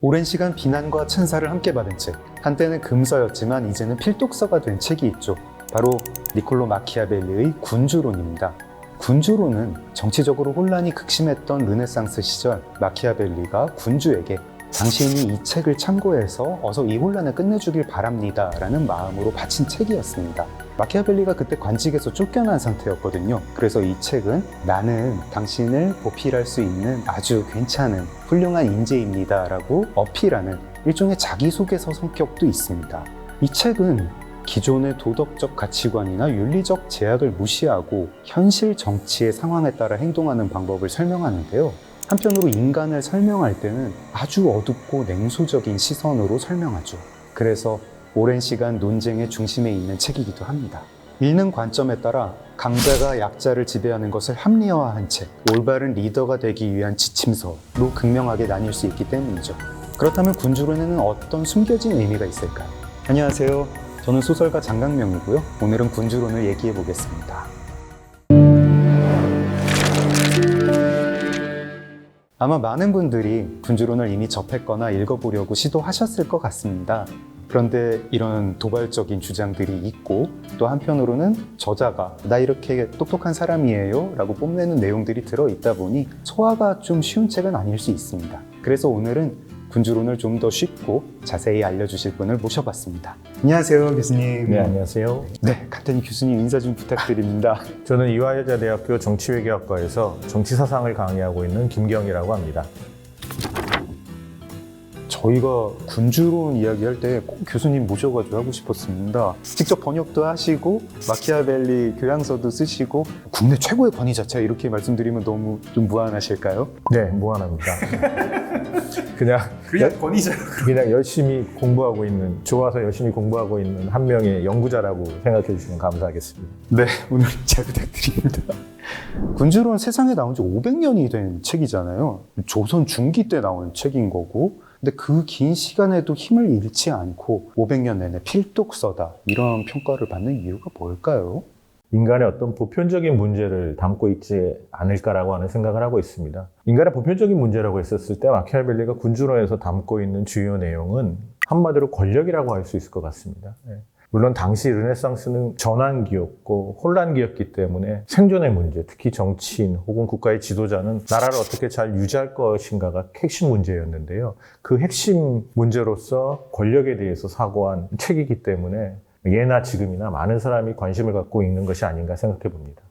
오랜 시간 비난과 찬사를 함께 받은 책. 한때는 금서였지만 이제는 필독서가 된 책이 있죠. 바로 니콜로 마키아벨리의 군주론입니다. 군주론은 정치적으로 혼란이 극심했던 르네상스 시절 마키아벨리가 군주에게 당신이 이 책을 참고해서 어서 이 혼란을 끝내주길 바랍니다 라는 마음으로 바친 책이었습니다. 마키아벨리가 그때 관직에서 쫓겨난 상태였거든요. 그래서 이 책은 나는 당신을 보필할 수 있는 아주 괜찮은 훌륭한 인재입니다 라고 어필하는 일종의 자기소개서 성격도 있습니다. 이 책은 기존의 도덕적 가치관이나 윤리적 제약을 무시하고 현실 정치의 상황에 따라 행동하는 방법을 설명하는데요. 한편으로 인간을 설명할 때는 아주 어둡고 냉소적인 시선으로 설명하죠. 그래서 오랜 시간 논쟁의 중심에 있는 책이기도 합니다. 읽는 관점에 따라 강자가 약자를 지배하는 것을 합리화한 책, 올바른 리더가 되기 위한 지침서로 극명하게 나뉠 수 있기 때문이죠. 그렇다면 군주론에는 어떤 숨겨진 의미가 있을까요? 안녕하세요. 저는 소설가 장강명이고요. 오늘은 군주론을 얘기해 보겠습니다. 아마 많은 분들이 군주론을 이미 접했거나 읽어보려고 시도하셨을 것 같습니다. 그런데 이런 도발적인 주장들이 있고 또 한편으로는 저자가 나 이렇게 똑똑한 사람이에요 라고 뽐내는 내용들이 들어있다 보니 소화가 좀 쉬운 책은 아닐 수 있습니다. 그래서 오늘은 군주론을 좀 더 쉽고 자세히 알려주실 분을 모셔봤습니다. 안녕하세요, 교수님. 네, 안녕하세요. 네, 간단히 교수님 인사 좀 부탁드립니다. 저는 이화여자대학교 정치외교학과에서 정치사상을 강의하고 있는 김경이라고 합니다. 저희가 군주론 이야기할 때 꼭 교수님 모셔가지고 하고 싶었습니다. 직접 번역도 하시고 마키아벨리 교양서도 쓰시고 국내 최고의 권위자차 이렇게 말씀드리면 너무 좀 무안하실까요? 네, 무한합니다. 그냥 권위자라고. 그냥 열심히 공부하고 있는, 좋아서 열심히 공부하고 있는 한 명의 연구자라고 생각해 주시면 감사하겠습니다. 네, 오늘 잘 부탁드립니다. 군주론 세상에 나온 지 500년이 된 책이잖아요. 조선 중기 때 나온 책인 거고 근데 그 긴 시간에도 힘을 잃지 않고 500년 내내 필독서다 이런 평가를 받는 이유가 뭘까요? 인간의 어떤 보편적인 문제를 담고 있지 않을까라고 하는 생각을 하고 있습니다. 인간의 보편적인 문제라고 했었을 때 마키아벨리가 군주론에서 담고 있는 주요 내용은 한마디로 권력이라고 할 수 있을 것 같습니다. 물론 당시 르네상스는 전환기였고 혼란기였기 때문에 생존의 문제, 특히 정치인 혹은 국가의 지도자는 나라를 어떻게 잘 유지할 것인가가 핵심 문제였는데요. 그 핵심 문제로서 권력에 대해서 사고한 책이기 때문에 예나 지금이나 많은 사람이 관심을 갖고 읽는 것이 아닌가 생각해 봅니다.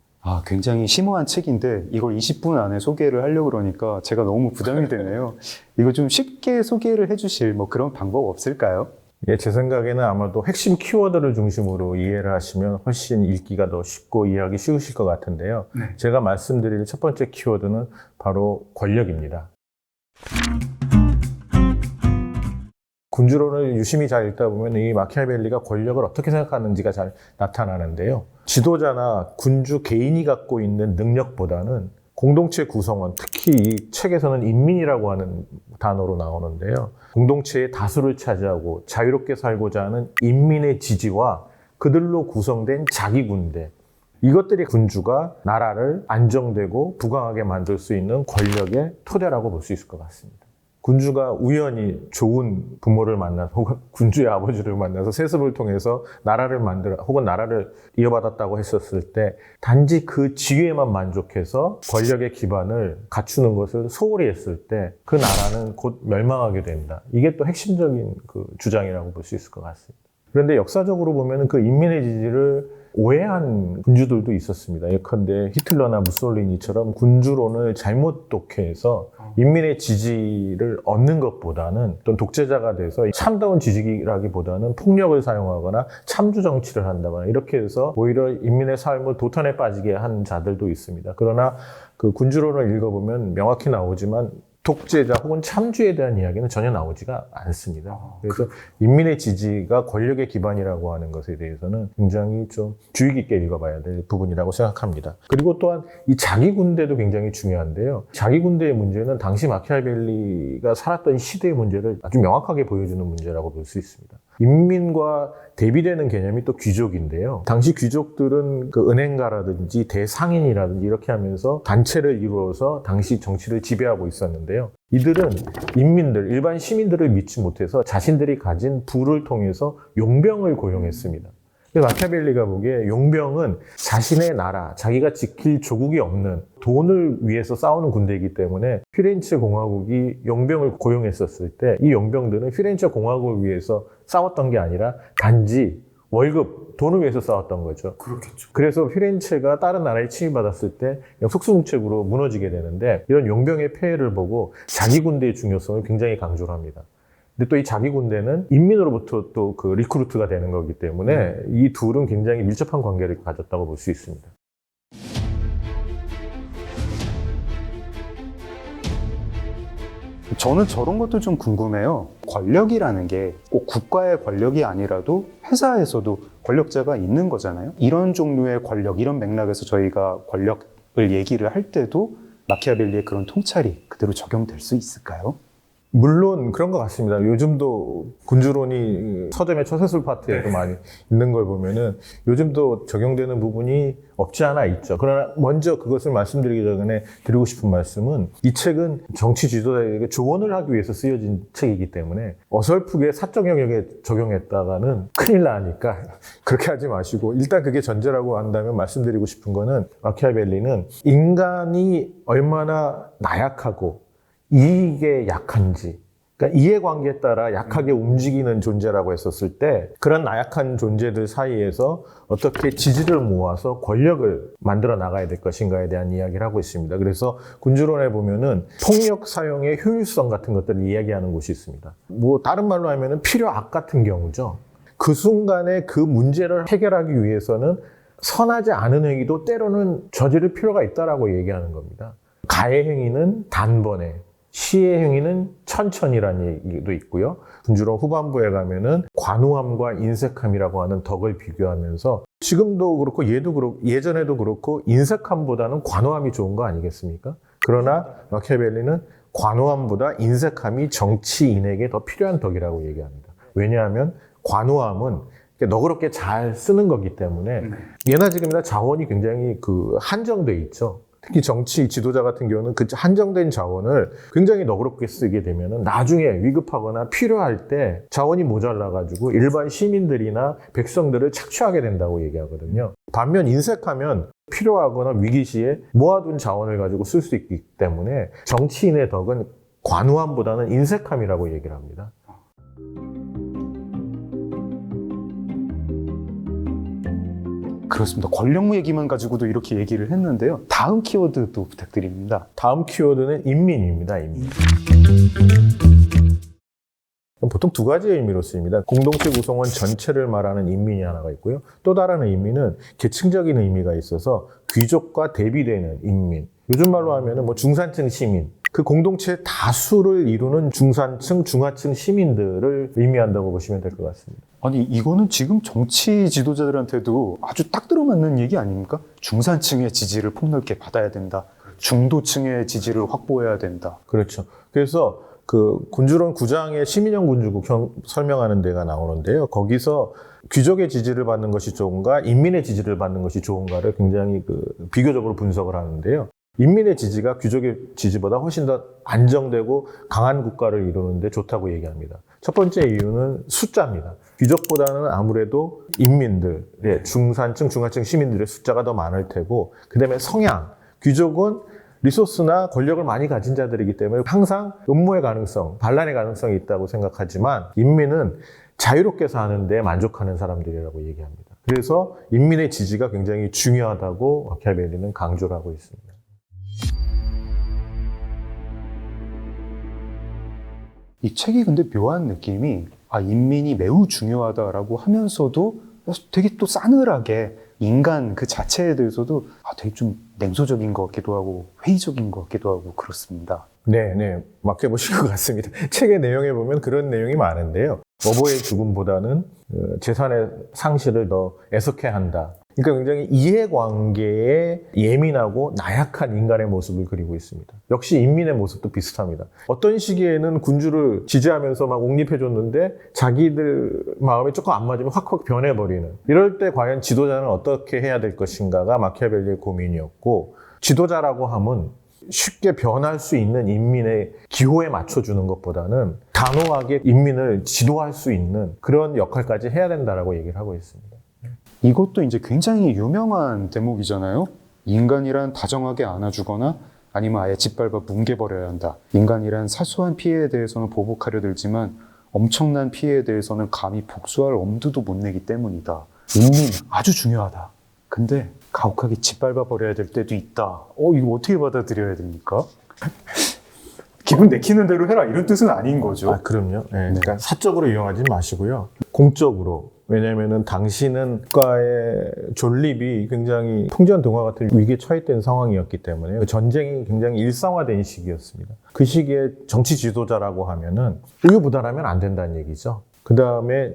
굉장히 심오한 책인데 이걸 20분 안에 소개를 하려고 그러니까 제가 너무 부담이 되네요. 이거 좀 쉽게 소개를 해주실 그런 방법 없을까요? 예, 제 생각에는 아마도 핵심 키워드를 중심으로 이해를 하시면 훨씬 읽기가 더 쉽고 이해하기 쉬우실 것 같은데요. 네. 제가 말씀드릴 첫 번째 키워드는 바로 권력입니다. 군주론을 유심히 잘 읽다 보면 이 마키아벨리가 권력을 어떻게 생각하는지가 잘 나타나는데요. 지도자나 군주 개인이 갖고 있는 능력보다는 공동체 구성원, 특히 이 책에서는 인민이라고 하는 단어로 나오는데요. 공동체의 다수를 차지하고 자유롭게 살고자 하는 인민의 지지와 그들로 구성된 자기 군대. 이것들이 군주가 나라를 안정되고 부강하게 만들 수 있는 권력의 토대라고 볼 수 있을 것 같습니다. 군주가 우연히 좋은 부모를 만나서 혹은 군주의 아버지를 만나서 세습을 통해서 나라를 만들어 혹은 나라를 이어받았다고 했었을 때 단지 그 지위에만 만족해서 권력의 기반을 갖추는 것을 소홀히 했을 때 그 나라는 곧 멸망하게 된다. 이게 또 핵심적인 그 주장이라고 볼 수 있을 것 같습니다. 그런데 역사적으로 보면 그 인민의 지지를 오해한 군주들도 있었습니다. 예컨대 히틀러나 무솔리니처럼 군주론을 잘못 독해해서 인민의 지지를 얻는 것보다는 어떤 독재자가 돼서 참다운 지지라기보다는 폭력을 사용하거나 참주 정치를 한다거나 이렇게 해서 오히려 인민의 삶을 도탄에 빠지게 한 자들도 있습니다. 그러나 그 군주론을 읽어보면 명확히 나오지만 독재자 혹은 참주에 대한 이야기는 전혀 나오지가 않습니다. 그래서 인민의 지지가 권력의 기반이라고 하는 것에 대해서는 굉장히 좀 주의 깊게 읽어봐야 될 부분이라고 생각합니다. 그리고 또한 이 자기 군대도 굉장히 중요한데요. 자기 군대의 문제는 당시 마키아벨리가 살았던 시대의 문제를 아주 명확하게 보여주는 문제라고 볼 수 있습니다. 인민과 대비되는 개념이 또 귀족인데요. 당시 귀족들은 그 은행가라든지 대상인이라든지 이렇게 하면서 단체를 이루어서 당시 정치를 지배하고 있었는데요. 이들은 인민들, 일반 시민들을 믿지 못해서 자신들이 가진 부를 통해서 용병을 고용했습니다. 마키아벨리가 보기에 용병은 자신의 나라, 자기가 지킬 조국이 없는 돈을 위해서 싸우는 군대이기 때문에 피렌체 공화국이 용병을 고용했었을 때 이 용병들은 피렌체 공화국을 위해서 싸웠던 게 아니라 단지 월급, 돈을 위해서 싸웠던 거죠. 그렇겠죠. 그래서 피렌체가 다른 나라에 침입받았을 때 그냥 속수무책으로 무너지게 되는데 이런 용병의 폐해를 보고 자기 군대의 중요성을 굉장히 강조를 합니다. 근데 또 이 자기 군대는 인민으로부터 또 그 리크루트가 되는 거기 때문에 이 둘은 굉장히 밀접한 관계를 가졌다고 볼 수 있습니다. 저는 저런 것도 좀 궁금해요. 권력이라는 게 꼭 국가의 권력이 아니라도 회사에서도 권력자가 있는 거잖아요. 이런 종류의 권력, 이런 맥락에서 저희가 권력을 얘기를 할 때도 마키아벨리의 그런 통찰이 그대로 적용될 수 있을까요? 물론 그런 것 같습니다. 요즘도 군주론이 서점의 처세술 파트에도 많이 있는 걸 보면은 요즘도 적용되는 부분이 없지 않아 있죠. 그러나 먼저 그것을 말씀드리기 전에 드리고 싶은 말씀은 이 책은 정치 지도자에게 조언을 하기 위해서 쓰여진 책이기 때문에 어설프게 사적 영역에 적용했다가는 큰일 나니까 그렇게 하지 마시고 일단 그게 전제라고 한다면 말씀드리고 싶은 거는 마키아벨리는 인간이 얼마나 나약하고 이익에 약한지, 그러니까 이해관계에 따라 약하게 움직이는 존재라고 했었을 때 그런 나약한 존재들 사이에서 어떻게 지지를 모아서 권력을 만들어 나가야 될 것인가에 대한 이야기를 하고 있습니다. 그래서 군주론에 보면은 폭력 사용의 효율성 같은 것들을 이야기하는 곳이 있습니다. 뭐 다른 말로 하면은 필요악 같은 경우죠. 그 순간에 그 문제를 해결하기 위해서는 선하지 않은 행위도 때로는 저지를 필요가 있다라고 얘기하는 겁니다. 가해 행위는 단번에, 시의 행위는 천천히라는 얘기도 있고요. 군주론 후반부에 가면은 관우함과 인색함이라고 하는 덕을 비교하면서 지금도 그렇고 얘도 그렇고 예전에도 그렇고 인색함보다는 관우함이 좋은 거 아니겠습니까? 그러나 마키아벨리는 관우함보다 인색함이 정치인에게 더 필요한 덕이라고 얘기합니다. 왜냐하면 관우함은 너그럽게 잘 쓰는 거기 때문에 예나 지금이나 자원이 굉장히 한정돼 있죠. 특히 정치 지도자 같은 경우는 그 한정된 자원을 굉장히 너그럽게 쓰게 되면 나중에 위급하거나 필요할 때 자원이 모자라가지고 일반 시민들이나 백성들을 착취하게 된다고 얘기하거든요. 반면 인색하면 필요하거나 위기 시에 모아둔 자원을 가지고 쓸 수 있기 때문에 정치인의 덕은 관우함보다는 인색함이라고 얘기를 합니다. 그렇습니다. 권력무 얘기만 가지고도 이렇게 얘기를 했는데요. 다음 키워드도 부탁드립니다. 다음 키워드는 인민입니다. 인민. 보통 두 가지의 의미로 쓰입니다. 공동체 구성원 전체를 말하는 인민이 하나가 있고요. 또 다른 의미는 계층적인 의미가 있어서 귀족과 대비되는 인민. 요즘 말로 하면은 중산층 시민. 그 공동체 다수를 이루는 중산층, 중하층 시민들을 의미한다고 보시면 될 것 같습니다. 아니, 이거는 지금 정치 지도자들한테도 아주 딱 들어맞는 얘기 아닙니까? 중산층의 지지를 폭넓게 받아야 된다. 중도층의 지지를 확보해야 된다. 그렇죠. 그래서 그 군주론 9장의 시민형 군주국 설명하는 데가 나오는데요. 거기서 귀족의 지지를 받는 것이 좋은가, 인민의 지지를 받는 것이 좋은가를 굉장히 비교적으로 분석을 하는데요. 인민의 지지가 귀족의 지지보다 훨씬 더 안정되고 강한 국가를 이루는데 좋다고 얘기합니다. 첫 번째 이유는 숫자입니다. 귀족보다는 아무래도 인민들의 중산층, 중하층 시민들의 숫자가 더 많을 테고, 그 다음에 성향. 귀족은 리소스나 권력을 많이 가진 자들이기 때문에 항상 음모의 가능성, 반란의 가능성이 있다고 생각하지만 인민은 자유롭게 사는데 만족하는 사람들이라고 얘기합니다. 그래서 인민의 지지가 굉장히 중요하다고 마키아벨리는 강조를 하고 있습니다. 이 책이 근데 묘한 느낌이 인민이 매우 중요하다라고 하면서도 되게 또 싸늘하게 인간 그 자체에 대해서도 되게 좀 냉소적인 것 같기도 하고 회의적인 것 같기도 하고 그렇습니다. 네, 맡겨보실 것 같습니다. 책의 내용에 보면 그런 내용이 많은데요. 어버이의 죽음보다는 재산의 상실을 더 애석해 한다. 그러니까 굉장히 이해관계에 예민하고 나약한 인간의 모습을 그리고 있습니다. 역시 인민의 모습도 비슷합니다. 어떤 시기에는 군주를 지지하면서 막 옹립해줬는데 자기들 마음이 조금 안 맞으면 확확 변해버리는, 이럴 때 과연 지도자는 어떻게 해야 될 것인가가 마키아벨리의 고민이었고, 지도자라고 함은 쉽게 변할 수 있는 인민의 기호에 맞춰주는 것보다는 단호하게 인민을 지도할 수 있는 그런 역할까지 해야 된다라고 얘기를 하고 있습니다. 이것도 이제 굉장히 유명한 대목이잖아요. 인간이란 다정하게 안아주거나 아니면 아예 짓밟아 뭉개버려야 한다. 인간이란 사소한 피해에 대해서는 보복하려 들지만 엄청난 피해에 대해서는 감히 복수할 엄두도 못 내기 때문이다. 인민 아주 중요하다. 근데 가혹하게 짓밟아 버려야 될 때도 있다. 이거 어떻게 받아들여야 됩니까? 기분 내키는 대로 해라 이런 뜻은 아닌 거죠. 그럼요. 네. 그러니까 사적으로 이용하지 마시고요. 공적으로. 왜냐면은 당시는 국가의 존립이 굉장히 풍전등화 같은 위기에 처했던 상황이었기 때문에 전쟁이 굉장히 일상화된 시기였습니다. 그 시기에 정치 지도자라고 하면은 우유부단하면 안 된다는 얘기죠. 그 다음에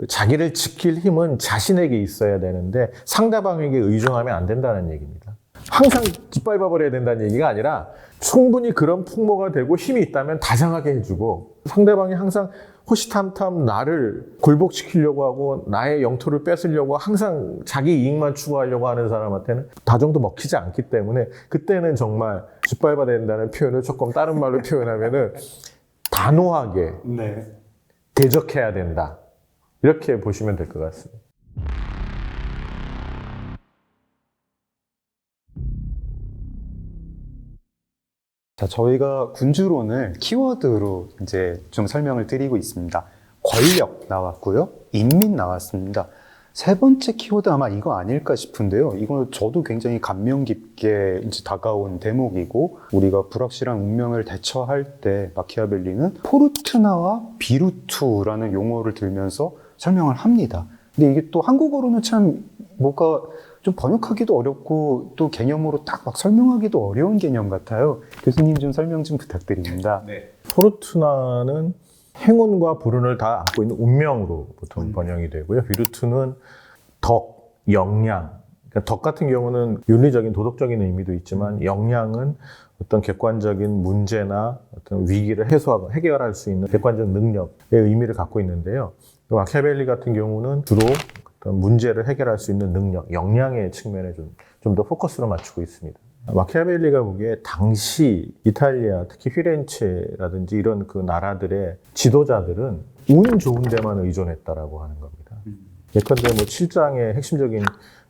자기를 지킬 힘은 자신에게 있어야 되는데 상대방에게 의존하면 안 된다는 얘기입니다. 항상 짓밟아버려야 된다는 얘기가 아니라 충분히 그런 풍모가 되고 힘이 있다면 다정하게 해주고, 상대방이 항상 호시탐탐 나를 굴복시키려고 하고 나의 영토를 뺏으려고 항상 자기 이익만 추구하려고 하는 사람한테는 다정도 먹히지 않기 때문에, 그때는 정말 짓밟아야 된다는 표현을 조금 다른 말로 표현하면은 단호하게 대적해야 된다, 이렇게 보시면 될 것 같습니다. 자, 저희가 군주론을 키워드로 이제 좀 설명을 드리고 있습니다. 권력 나왔고요. 인민 나왔습니다. 세 번째 키워드 아마 이거 아닐까 싶은데요. 이거 저도 굉장히 감명 깊게 이제 다가온 대목이고, 우리가 불확실한 운명을 대처할 때 마키아벨리는 포르투나와 비루투라는 용어를 들면서 설명을 합니다. 근데 이게 또 한국어로는 참 뭐가 좀 번역하기도 어렵고 또 개념으로 딱 막 설명하기도 어려운 개념 같아요. 교수님 좀 설명 좀 부탁드립니다. 포르투나는 행운과 불운을 다 안고 있는 운명으로 보통 번역이 되고요. 비루투는 덕, 역량. 그러니까 덕 같은 경우는 윤리적인, 도덕적인 의미도 있지만, 역량은 어떤 객관적인 문제나 어떤 위기를 해소하고 해결할 수 있는 객관적 능력의 의미를 갖고 있는데요. 마키아벨리 같은 경우는 주로 어떤 문제를 해결할 수 있는 능력, 역량의 측면에 좀 더 포커스를 맞추고 있습니다. 마키아벨리가 보기에 당시 이탈리아, 특히 피렌체라든지 이런 그 나라들의 지도자들은 운 좋은 데만 의존했다라고 하는 겁니다. 예컨대 7장의 핵심적인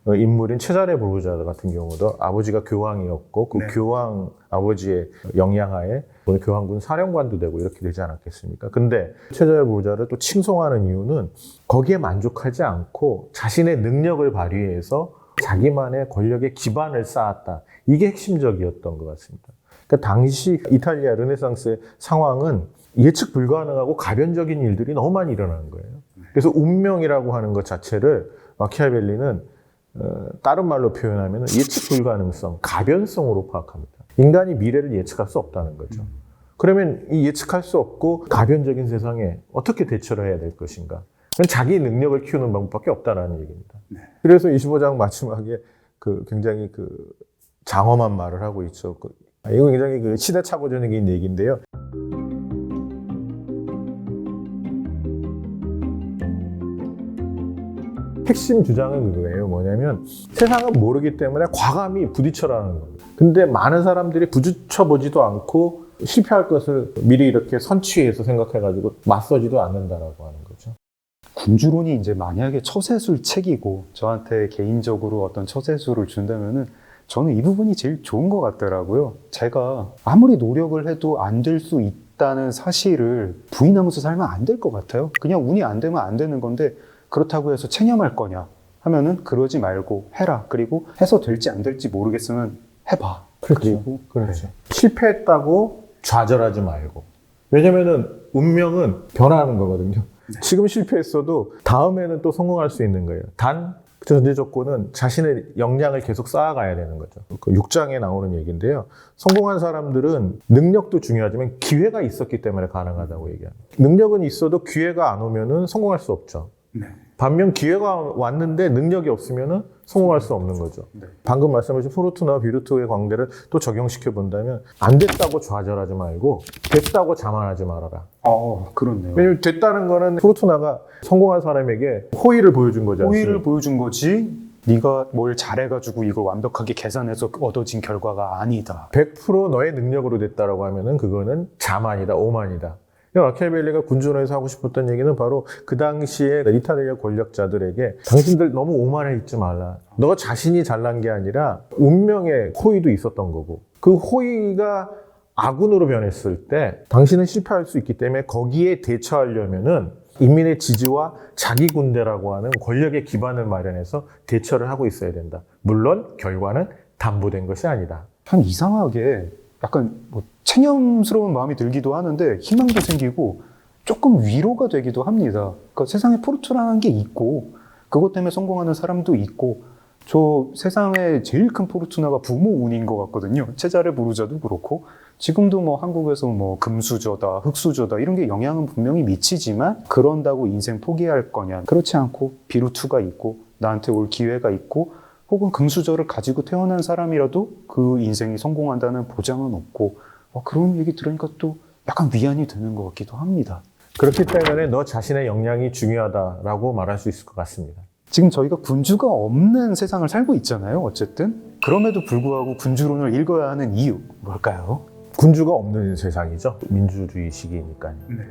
인물인 체자레 보르자 같은 경우도 아버지가 교황이었고, 그 교황 아버지의 영향하에 교황군 사령관도 되고 이렇게 되지 않았겠습니까? 근데 체자레 보르자를 또 칭송하는 이유는 거기에 만족하지 않고 자신의 능력을 발휘해서 자기만의 권력의 기반을 쌓았다. 이게 핵심적이었던 것 같습니다. 그러니까 당시 이탈리아 르네상스의 상황은 예측 불가능하고 가변적인 일들이 너무 많이 일어나는 거예요. 그래서 운명이라고 하는 것 자체를 마키아벨리는 다른 말로 표현하면 예측 불가능성, 가변성으로 파악합니다. 인간이 미래를 예측할 수 없다는 거죠. 그러면 이 예측할 수 없고 가변적인 세상에 어떻게 대처를 해야 될 것인가? 그건 자기 능력을 키우는 방법밖에 없다는 얘기입니다. 그래서 25장 마지막에 굉장히 장엄한 말을 하고 있죠. 이거 굉장히 시대착오적인 얘기인데요. 핵심 주장은 그거예요. 뭐냐면 세상은 모르기 때문에 과감히 부딪혀라는 겁니다. 근데 많은 사람들이 부딪혀보지도 않고 실패할 것을 미리 이렇게 선취해서 생각해가지고 맞서지도 않는다라고 하는 거죠. 군주론이 이제 만약에 처세술 책이고 저한테 개인적으로 어떤 처세술을 준다면은 저는 이 부분이 제일 좋은 것 같더라고요. 제가 아무리 노력을 해도 안 될 수 있다는 사실을 부인하면서 살면 안 될 것 같아요. 그냥 운이 안 되면 안 되는 건데, 그렇다고 해서 체념할 거냐 하면은 그러지 말고 해라. 그리고 해서 될지 안 될지 모르겠으면 해봐. 그렇죠. 그렇죠. 실패했다고 좌절하지 말고. 왜냐면은 운명은 변화하는 거거든요. 지금 실패했어도 다음에는 또 성공할 수 있는 거예요. 단 전제 조건은 자신의 역량을 계속 쌓아가야 되는 거죠. 6장에 나오는 얘기인데요. 성공한 사람들은 능력도 중요하지만 기회가 있었기 때문에 가능하다고 얘기합니다. 능력은 있어도 기회가 안 오면은 성공할 수 없죠. 반면 기회가 왔는데 능력이 없으면 성공할 수 없는 거죠. 네. 방금 말씀하신 포르투나와 비르투의 광대를 또 적용시켜 본다면 안 됐다고 좌절하지 말고 됐다고 자만하지 말아라. 그렇네요. 왜냐면 됐다는 거는 포르투나가 성공한 사람에게 호의를 보여준 거잖아요. 호의를 보여준 거지 네가 뭘 잘해가지고 이걸 완벽하게 계산해서 얻어진 결과가 아니다. 100% 너의 능력으로 됐다라고 하면은 그거는 자만이다, 오만이다. 마키아벨리가 군주론에서 하고 싶었던 얘기는 바로 그 당시에 이탈리아 권력자들에게 당신들 너무 오만해 있지 말라. 너 자신이 잘난 게 아니라 운명의 호의도 있었던 거고 그 호의가 아군으로 변했을 때 당신은 실패할 수 있기 때문에 거기에 대처하려면은 인민의 지지와 자기 군대라고 하는 권력의 기반을 마련해서 대처를 하고 있어야 된다. 물론 결과는 담보된 것이 아니다. 참 이상하게 약간 뭐 체념스러운 마음이 들기도 하는데 희망도 생기고 조금 위로가 되기도 합니다. 그러니까 세상에 포르투나라는 게 있고 그것 때문에 성공하는 사람도 있고 저 세상에 제일 큰 포르투나가 부모 운인 것 같거든요. 체자레 보르자도 그렇고 지금도 뭐 한국에서 뭐 금수저다, 흑수저다 이런 게 영향은 분명히 미치지만 그런다고 인생 포기할 거냐? 그렇지 않고 비루투가 있고 나한테 올 기회가 있고 혹은 금수저를 가지고 태어난 사람이라도 그 인생이 성공한다는 보장은 없고 그런 얘기 들으니까 또 약간 위안이 되는 것 같기도 합니다. 그렇기 때문에 너 자신의 역량이 중요하다라고 말할 수 있을 것 같습니다. 지금 저희가 군주가 없는 세상을 살고 있잖아요. 어쨌든 그럼에도 불구하고 군주론을 읽어야 하는 이유 뭘까요? 군주가 없는 세상이죠. 민주주의 시기니까요. 네.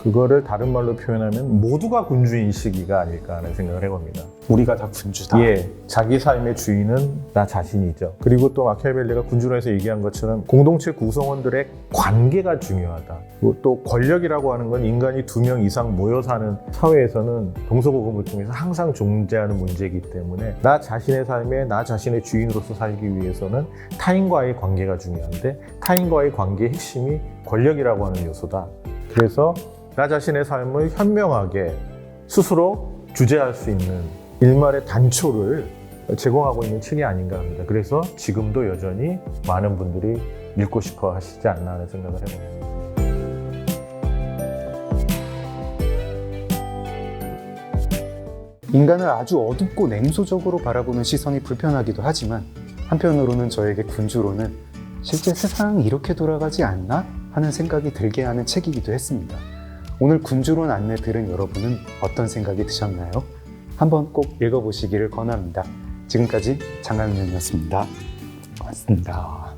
그거를 다른 말로 표현하면 모두가 군주인 시기가 아닐까 하는 생각을 해봅니다. 우리가 다 군주다. 예, 자기 삶의 주인은 나 자신이죠. 그리고 또 마키아벨리가 군주론에서 얘기한 것처럼 공동체 구성원들의 관계가 중요하다. 그리고 또 권력이라고 하는 건 인간이 2명 이상 모여 사는 사회에서는 동서고금을 통해서 항상 존재하는 문제이기 때문에 나 자신의 삶에 나 자신의 주인으로서 살기 위해서는 타인과의 관계가 중요한데 타인과의 관계의 핵심이 권력이라고 하는 요소다. 그래서 나 자신의 삶을 현명하게 스스로 주재할 수 있는 일말의 단초를 제공하고 있는 책이 아닌가 합니다. 그래서 지금도 여전히 많은 분들이 읽고 싶어 하시지 않나 하는 생각을 해봅니다. 인간을 아주 어둡고 냉소적으로 바라보는 시선이 불편하기도 하지만 한편으로는 저에게 군주론은 실제 세상이 이렇게 돌아가지 않나 하는 생각이 들게 하는 책이기도 했습니다. 오늘 군주론 안내 들은 여러분은 어떤 생각이 드셨나요? 한번 꼭 읽어보시기를 권합니다. 지금까지 장강윤이었습니다. 고맙습니다.